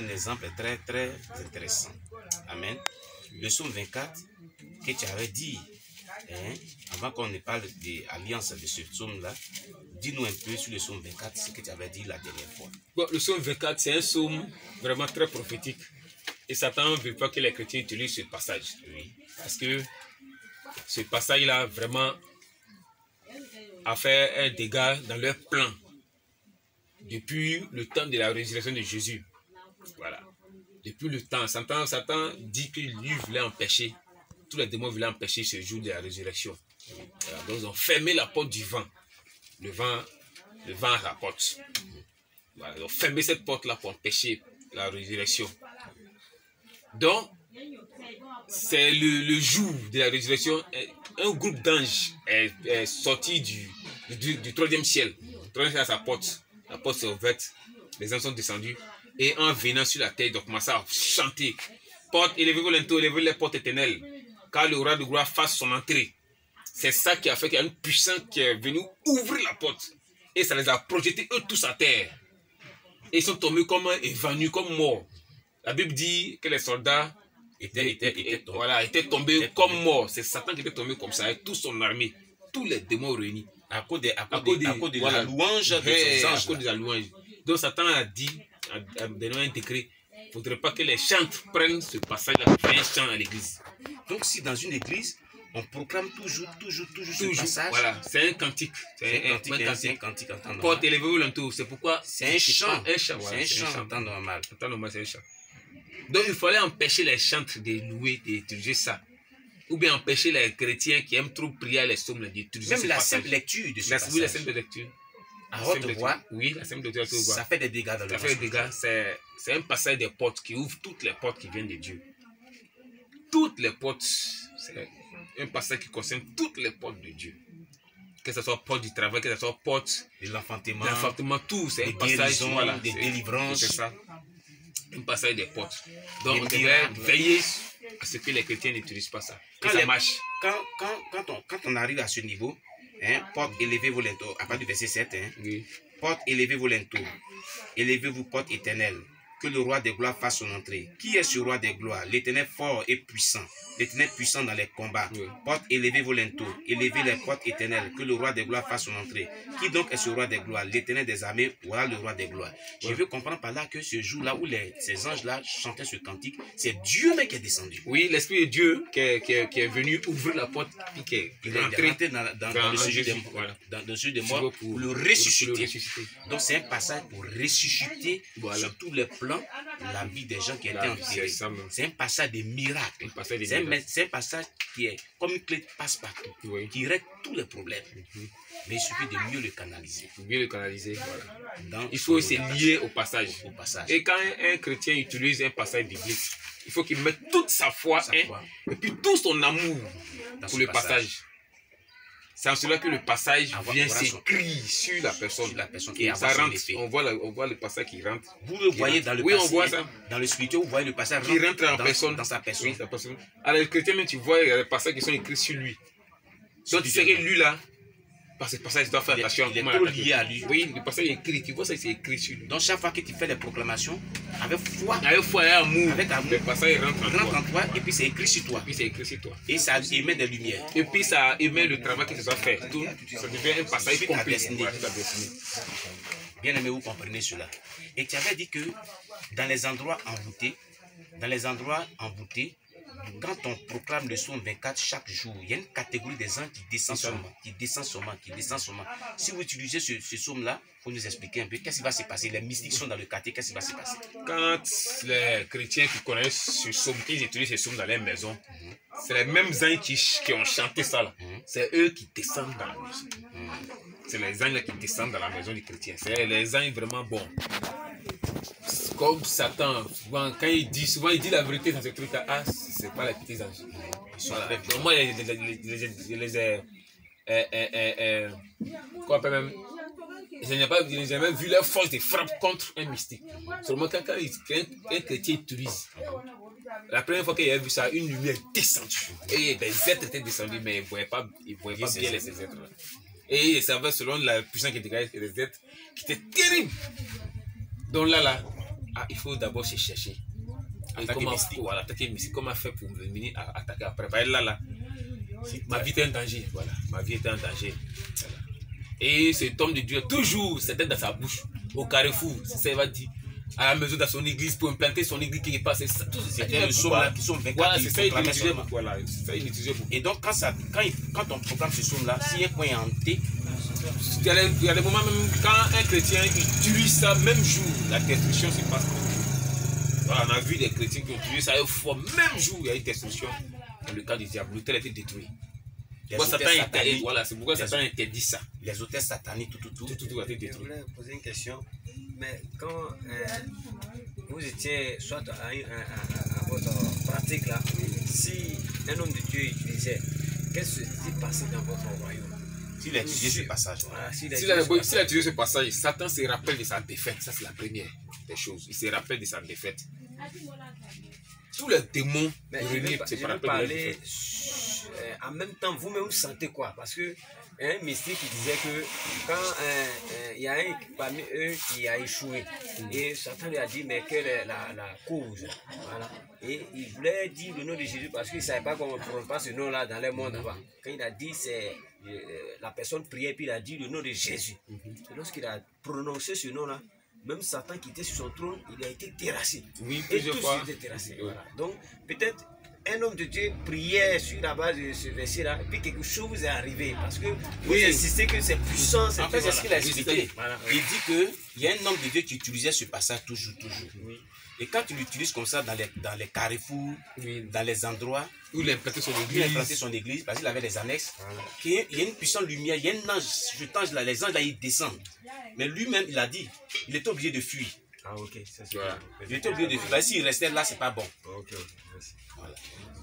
un exemple très très intéressant. Amen. Le psaume 24 que tu avais dit, hein, avant qu'on ne parle de l'alliance de ce psaume-là, dis-nous un peu sur le psaume 24, ce que tu avais dit la dernière fois. Bon, le psaume 24, c'est un psaume vraiment très prophétique. Et Satan ne veut pas que les chrétiens utilisent ce passage. Oui. Parce que ce passage-là, vraiment, a fait un dégât dans leur plan depuis le temps de la résurrection de Jésus. Voilà. Depuis le temps, Satan dit que lui voulait empêcher, tous les démons voulaient empêcher ce jour de la résurrection. Voilà. Donc ils ont fermé la porte du vent. Le vent rapporte. Voilà. Ils ont fermé cette porte-là pour empêcher la résurrection. Donc, c'est le jour de la résurrection, un groupe d'anges est sorti du troisième ciel. Le troisième ciel à sa porte. La porte s'est ouverte, les anges sont descendus. Et en venant sur la terre, ils ont commencé à chanter. Porte, élevez-vous lento, élevez les portes éternelles, car le roi de gloire fasse son entrée. C'est ça qui a fait qu'il y a une puissance qui est venue ouvrir la porte. Et ça les a projetés eux tous à terre. Et ils sont tombés comme évanouis, comme morts. La Bible dit que les soldats étaient tombés comme morts. C'est Satan qui était tombé comme ça, avec toute son armée, tous les démons réunis. À cause de voilà, la louange de ces anges. À cause de la louange. Donc Satan a dit, a donné un décret, il ne faudrait pas que les chantres prennent ce passage-là pour faire un chant à l'église. Donc si dans une église, on proclame toujours ce passage. Voilà, c'est un cantique. C'est un cantique en temps normal. Porte, élevez-vous l'entour. C'est pourquoi c'est un chant. C'est un chant en temps normal. En temps normal, c'est un chant. Donc il fallait empêcher les chantres de louer, d'utiliser ça. Ou bien empêcher les chrétiens qui aiment trop prier les psaumes d'utiliser même la simple lecture de ce passage. Oui, la simple lecture. À haute voix, oui, la simple lecture à haute voix. Ça fait des dégâts dans le monde. Ça fait des dégâts. C'est un passage des portes qui ouvre toutes les portes qui viennent de Dieu. Toutes les portes, c'est un passage qui concerne toutes les portes de Dieu. Que ce soit porte du travail, que ce soit porte de l'enfantement, tout. C'est un passage, voilà, des délivrances. C'est ça. Un passage des portes. Donc on devrait veiller à ce que les chrétiens n'utilisent pas ça. Ça marche. Quand on arrive à ce niveau, hein, porte, élevez-vous lentour, à partir du verset 7, hein, oui. Porte, élevez-vous lentour, élevez-vous porte éternelle, que le roi des gloires fasse son entrée. Qui est ce roi des gloires? L'Éternel fort et puissant, l'Éternel puissant dans les combats. Oui. Porte, élevez-vous lentour, élevez les portes éternelles, que le roi des gloires fasse son entrée. Qui donc est ce roi des gloires? L'Éternel des armées, voilà le roi des gloires. Oui. Je veux comprendre par là que ce jour-là où ces anges-là chantaient ce cantique, c'est Dieu même qui est descendu. Oui, l'Esprit de Dieu qui est venu ouvrir la porte, qui est rentré dans le sujet des morts, voilà. Dans le sujet des morts pour le ressusciter. Donc c'est un passage pour ressusciter, voilà, sur tous les plans la vie des gens qui étaient enterrés. C'est un passage de miracle. C'est un passage qui est comme une clé de passe-partout, oui, qui règle tous les problèmes. Mais il suffit de mieux le canaliser. Voilà. Il faut se lier au passage. Et quand un chrétien utilise un passage biblique, il faut qu'il mette toute sa foi, et puis tout son amour pour le passage. C'est en cela que le passage vient s'écrire sur la personne. Et ça rentre. On voit le passage qui rentre. Vous le voyez dans le passage. Oui, on voit ça. Dans le spirituel, vous voyez le passage qui rentre en personne. Dans sa personne. Oui, sa personne. Alors, le chrétien, même, tu vois, il y a des passages qui sont écrits sur lui. Donc, tu sais que lui, là, par ce passage, tu dois faire attention. Il est trop lié à lui. Oui, le passage est écrit. Tu vois ça, c'est écrit sur lui. Donc, chaque fois que tu fais les proclamations, avec foi et amour, le passage rentre en toi, et puis c'est écrit sur toi. Et ça émet des lumières. Et puis ça émet le travail que tu dois faire. Tout, ça devient un passage complet. Bien aimé, vous comprenez cela. Et tu avais dit que dans les endroits envoûtés, quand on proclame le psaume 24 chaque jour, il y a une catégorie des gens qui descendent seulement. Si vous utilisez ce psaume-là, il faut nous expliquer un peu qu'est-ce qui va se passer. Les mystiques sont dans le quartier, qu'est-ce qui va se passer? Quand les chrétiens qui connaissent ce psaume, qui utilisent ce psaume dans leur maison, c'est les mêmes anges qui ont chanté ça là. C'est eux qui descendent dans la maison. C'est les anges qui descendent dans la maison du chrétien. C'est les anges vraiment bons. Comme Satan, souvent il dit la vérité dans ce truc-là, ah, c'est pas les petits anges. Voilà. Donc moi, j'ai même vu leur force de frappe contre un mystique. Seulement quand un chrétien utilise, la première fois qu'il a vu ça, une lumière descendue. Et des êtres étaient descendus, mais ils ne voyaient pas bien ces êtres-là. Et ils savaient selon la puissance qui dégage des êtres qui étaient terribles. Donc là, il faut d'abord se chercher. Voilà, attaquer mystique. Comment faire pour venir attaquer après? Là, ma vie était en danger. Voilà, ma vie était en danger. Voilà. Et cet homme de Dieu, toujours, c'était dans sa bouche, au carrefour, c'est ça, il va dire, à la maison, dans son église, pour implanter son église qui passe. C'était le psaume là, qui sont 24. Voilà, c'est ça, il utilisait beaucoup. Voilà, ça, il utilisait beaucoup. Et donc, quand on proclame ce psaume là, s'il y a un point hanté, il y a des moments même quand un chrétien utilise ça, même jour, la destruction se passe. Voilà, on a vu des chrétiens qui utilisent ça une fois, même jour, il y a une destruction. Dans le cas du diable, l'autel a été détruit. Voilà, c'est pourquoi Satan interdit ça. Les hôtels sataniques, tout a été détruit. Je voulais poser une question. Mais quand vous étiez soit à votre pratique là, si un homme de Dieu utilisait, qu'est-ce qui s'est passé dans votre royaume? S'il a utilisé ce passage. Voilà, s'il a utilisé ce passage, Satan se rappelle de sa défaite. Ça, c'est la première des choses. Il se rappelle de sa défaite. Tous les démons réunis, c'est par rapport en même temps, vous-même vous sentez quoi? Parce que un mystique qui disait que quand il y a un parmi eux qui a échoué, et Satan lui a dit, mais quelle est la cause? Voilà. Et il voulait dire le nom de Jésus parce qu'il ne savait pas comment on ne prononce pas ce nom-là dans les mondes avant. Quand il a dit, c'est la personne priait, puis il a dit le nom de Jésus. Et lorsqu'il a prononcé ce nom-là, même Satan qui était sur son trône, il a été terrassé. Oui, plusieurs fois. Il a été terrassé. Voilà. Donc, peut-être un homme de Dieu priait sur la base de ce verset-là, et puis quelque chose est arrivé. Parce que vous insistez que c'est puissant. En fait, c'est ce qu'il a expliqué. Voilà. Il dit qu'il y a un homme de Dieu qui utilisait ce passage toujours. Oui. Et quand tu l'utilises comme ça dans les carrefours, dans les endroits où il a implanté son église, parce qu'il avait des annexes, il y a une puissante lumière, il y a un ange, les anges là, ils descendent. Mais lui-même, il a dit, il était obligé de fuir. Ah, ok. Ça, voilà. Il était obligé de fuir. S'il restait là, c'est pas bon. Ok. Voilà.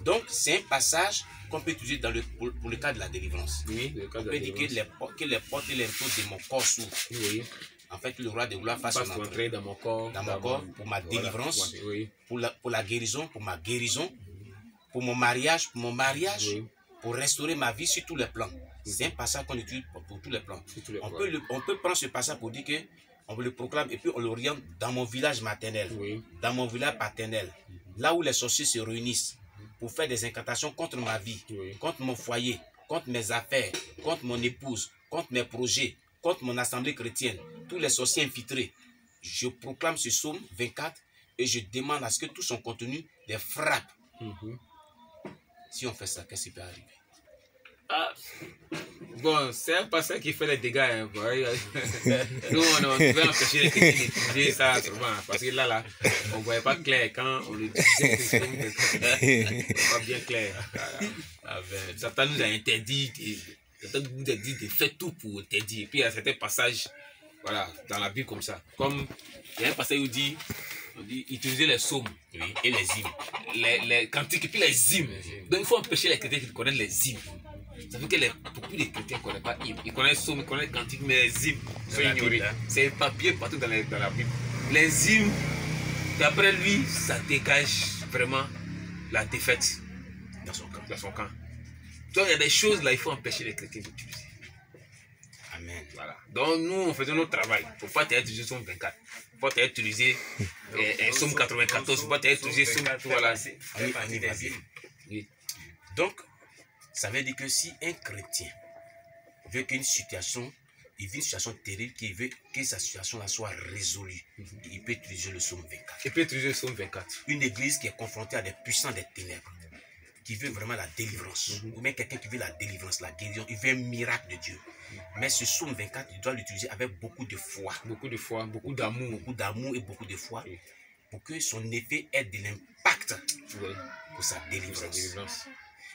Donc, c'est un passage qu'on peut utiliser pour le cas de la délivrance. Oui, on peut dire que les portes et les portes de mon corps s'ouvrent. Oui. En fait, le roi de gloire fasse son entrée dans mon corps. Pour ma délivrance, voilà. pour la guérison, pour ma guérison, pour mon mariage, pour restaurer ma vie sur tous les plans. C'est un passage qu'on utilise pour tous les plans. On peut prendre ce passage pour dire que on le proclame et puis on l'oriente dans mon village maternel, dans mon village paternel, là où les sorciers se réunissent pour faire des incantations contre ma vie, contre mon foyer, contre mes affaires, contre mon épouse, contre mes projets, contre mon assemblée chrétienne, tous les sorciers infiltrés. Je proclame ce psaume 24 et je demande à ce que tout son contenu les frappe. Si on fait ça, qu'est-ce qui peut arriver? Bon, c'est un passage qui fait des dégâts. Hein. Nous, on devait empêcher les chrétiens d'étudier ça, parce que là, on ne voyait pas clair quand on le disait. Pas bien clair. Satan nous a interdit, de faire tout pour interdire. Et puis il y a certains passages, voilà, dans la Bible comme ça. Comme il y a un passage où on dit utiliser les psaumes et les hymnes, les cantiques et puis les hymnes. Donc il faut empêcher les chrétiens qui connaissent les hymnes. Ça fait que beaucoup de chrétiens ne connaissent pas hymnes. Ils connaissent psaumes, ils connaissent cantiques, mais les hymnes sont ignorés. C'est un papier partout dans la Bible. Les hymnes, d'après lui, ça dégage vraiment la défaite dans son camp. Donc il y a des choses là, il faut empêcher les chrétiens d'utiliser. Amen. Voilà. Donc nous, on faisait notre travail. Il ne faut pas utiliser Somme 24. Il faut utiliser Somme 94. Il ne faut pas utiliser Somme 24. Voilà. Donc, ça veut dire que si un chrétien veut qu'une situation, il vit une situation terrible, qu'il veut que sa situation là soit résolue, il peut utiliser le Somme 24. Il peut utiliser le Somme 24. Une église qui est confrontée à des puissants des ténèbres, qui veut vraiment la délivrance, ou même quelqu'un qui veut la délivrance, la guérison, il veut un miracle de Dieu. Mais ce Somme 24, il doit l'utiliser avec beaucoup de foi. Beaucoup de foi, beaucoup d'amour. Beaucoup d'amour et beaucoup de foi, pour que son effet ait de l'impact pour sa délivrance.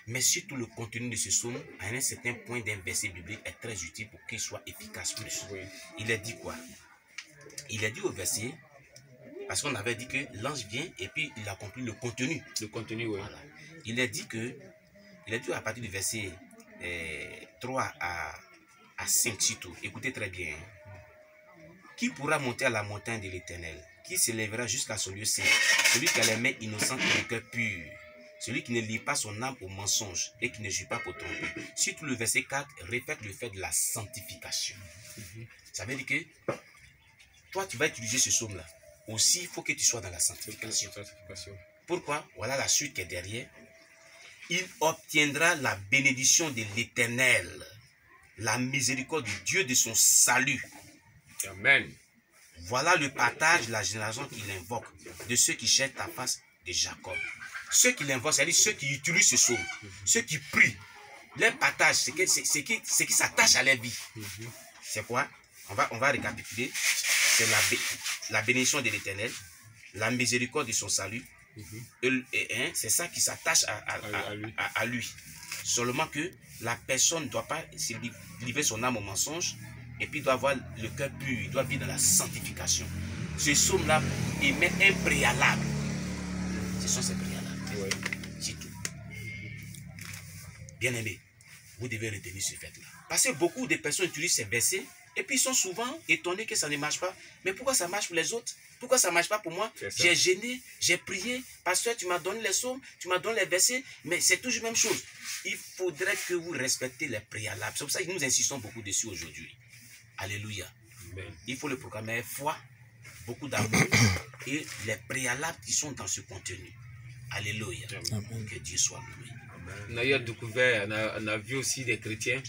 Mais surtout le contenu de ce psaume, à un certain point d'un verset biblique, est très utile pour qu'il soit efficace plus. Il a dit quoi? Il a dit au verset, parce qu'on avait dit que l'ange vient et puis il accomplit le contenu. Le contenu, oui. Voilà. Il a dit à partir du verset 3 à 5 surtout, écoutez très bien. Qui pourra monter à la montagne de l'Éternel? Qui s'élèvera jusqu'à son lieu saint? Celui qui a les mains innocentes et le cœur pur. Celui qui ne lie pas son âme au mensonge et qui ne joue pas pour tromper. Surtout le verset 4 répète le fait de la sanctification. Ça veut dire que toi, tu vas utiliser ce psaume-là. aussi il faut que tu sois dans la sanctification. Pourquoi? Voilà la suite qui est derrière. Il obtiendra la bénédiction de l'Éternel, la miséricorde du Dieu de son salut. Amen. Voilà le partage de la génération qu'il invoque, de ceux qui cherchent ta face de Jacob. Ceux qui l'invoquent, c'est-à-dire ceux qui utilisent ce psaume, ceux qui prient, leur partage, c'est qui s'attache à leur vie. C'est quoi? On va récapituler. C'est la bénédiction de l'Éternel, la miséricorde de son salut. C'est ça qui s'attache à lui. Seulement que la personne ne doit pas se livrer son âme au mensonge et puis doit avoir le cœur pur, il doit vivre dans la sanctification. Ce psaume-là émet un préalable. Ce sont ces préalables. C'est tout. Bien aimé, vous devez retenir ce fait-là. Parce que beaucoup de personnes utilisent ces versets et puis ils sont souvent étonnés que ça ne marche pas. Mais pourquoi ça marche pour les autres? Pourquoi ça ne marche pas pour moi? J'ai gêné, j'ai prié. Pasteur, tu m'as donné les psaumes, tu m'as donné les versets, mais c'est toujours la même chose. Il faudrait que vous respectez les préalables. C'est pour ça que nous insistons beaucoup dessus aujourd'hui. Alléluia. Amen. Il faut le programmer avec foi, beaucoup d'amour et les préalables qui sont dans ce contenu. Alléluia. Amen. Que Dieu soit loué. On a découvert, on a vu aussi des chrétiens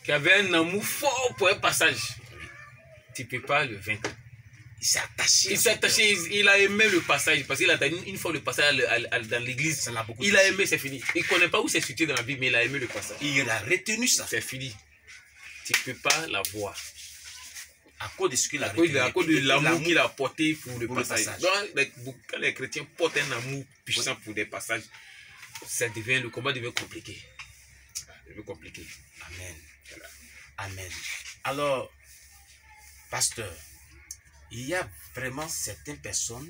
qui avaient un amour fort pour un passage. Tu ne peux pas le vaincre. Il s'est attaché. Il s'est attaché, il a aimé le passage. Parce qu'il a entendu une fois le passage dans l'église. Il a aimé, c'est fini. Il ne connaît pas où c'est situé dans la Bible, mais il a aimé le passage. Il a retenu ça. C'est fini. Tu ne peux pas l'avoir. À cause de ce qu'il a retenu. À cause de l'amour qu'il a apporté pour le passage. Donc, quand les chrétiens portent un amour puissant pour des passages, le combat devient compliqué. Ça devient compliqué. Amen. Voilà. Amen. Alors, pasteur, il y a vraiment certaines personnes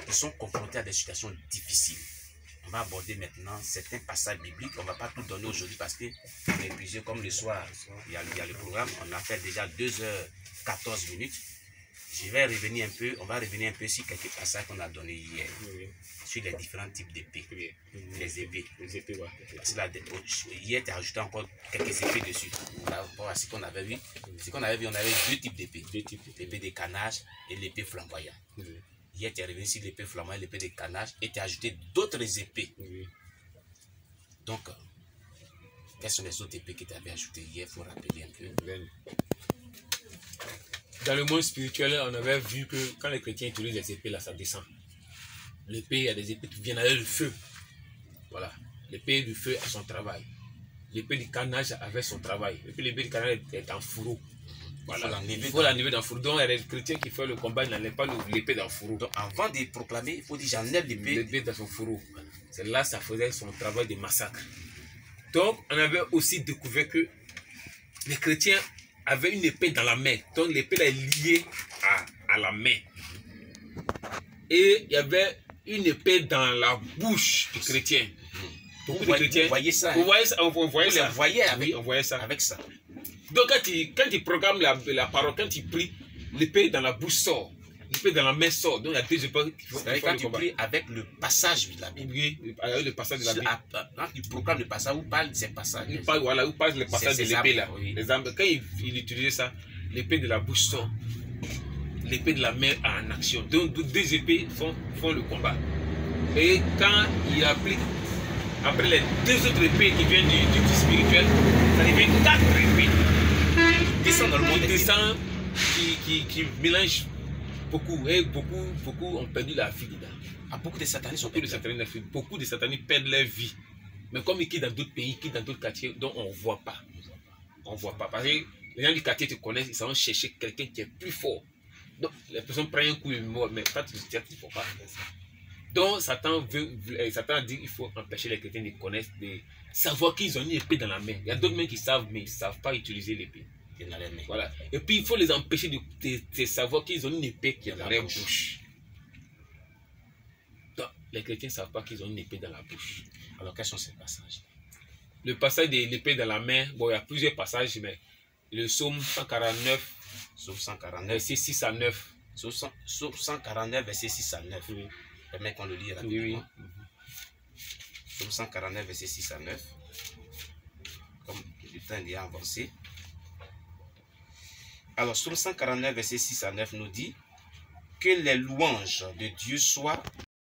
qui sont confrontées à des situations difficiles. On va aborder maintenant certains passages bibliques. On ne va pas tout donner aujourd'hui parce qu'on est épuisé comme le soir. Il y a le programme. On a fait déjà 2h14. Je vais revenir un peu. On va revenir un peu sur quelques passages qu'on a donnés hier. Sur les différents types d'épées. Les épées. Parce que là, hier, tu as ajouté encore quelques épées dessus. Par rapport à ce qu'on avait vu. Ce qu'on avait vu, on avait deux types d'épées. L'épée de canage et l'épée flamboyante. Hier, tu es revenu sur l'épée flamboyante, l'épée de canage et tu as ajouté d'autres épées. Donc, quelles sont les autres épées que tu avais ajoutées hier? Il faut rappeler un peu. Dans le monde spirituel, on avait vu que quand les chrétiens utilisent les épées, là, ça descend. L'épée, il y a des épées qui viennent avec le feu. Voilà. L'épée du feu a son travail. L'épée du canage avait son travail. L'épée du canage est en fourreau. Voilà. Il faut l'enlever dans le fourreau. Donc, il y a des chrétiens qui font le combat, ils n'enlèvent pas l'épée dans le fourreau. Donc, avant de proclamer, il faut dire j'enlève l'épée dans son fourreau. C'est là que ça faisait son travail de massacre. Donc, on avait aussi découvert que les chrétiens avaient une épée dans la main. Donc, l'épée est liée à la main. Et il y avait une épée dans la bouche du chrétien. Beaucoup de chrétiens. Vous voyez ça? Vous voyez ça? On voyait ça. Oui, on voyait ça. Avec ça. Donc, quand tu programmes la parole, quand tu pries, l'épée dans la bouche sort. L'épée dans la main sort. Donc, il y a deux épées. Quand tu pries avec le passage de la Bible. Oui, avec le passage de la Bible. Quand tu proclames le passage, où parle de ces passages? Voilà, où parle le passage de l'épée là. Oui. Quand il utilisait ça, l'épée de la bouche sort. L'épée de la main en action. Donc, deux épées font le combat. Et quand il applique, après les deux autres épées qui viennent du spirituel, ça devient 4 épées. Descend dans le monde. Qui mélange beaucoup. Et beaucoup ont perdu la vie dedans. Beaucoup de satanistes Beaucoup de satanistes perdent leur vie. Mais comme ils quittent dans d'autres pays, ils quittent dans d'autres quartiers, donc on ne voit pas. On ne voit pas. Parce que les gens du quartier te connaissent, ils savent chercher quelqu'un qui est plus fort. Donc, les personnes prennent un coup et meurent, mais pas tout il ne faut pas faire ça. Donc, Satan dit qu'il faut empêcher les chrétiens de connaître, de savoir qu'ils ont une épée dans la main. Il y a d'autres mains qui savent, mais ils ne savent pas utiliser l'épée. Voilà. Et puis, il faut les empêcher de savoir qu'ils ont une épée qui est dans leur bouche. Donc, les chrétiens ne savent pas qu'ils ont une épée dans la bouche. Alors, quels sont ces passages? Le passage de l'épée dans la main, bon, il y a plusieurs passages, mais le psaume 149, Psaume 149, verset 6 à 9. Psaume 149, verset 6 à 9. Oui. Permets qu'on le lise rapidement. Oui. Psaume 149, verset 6 à 9. Comme le temps est avancé. Alors, Psaume 149, verset 6 à 9 nous dit Que les louanges de Dieu soient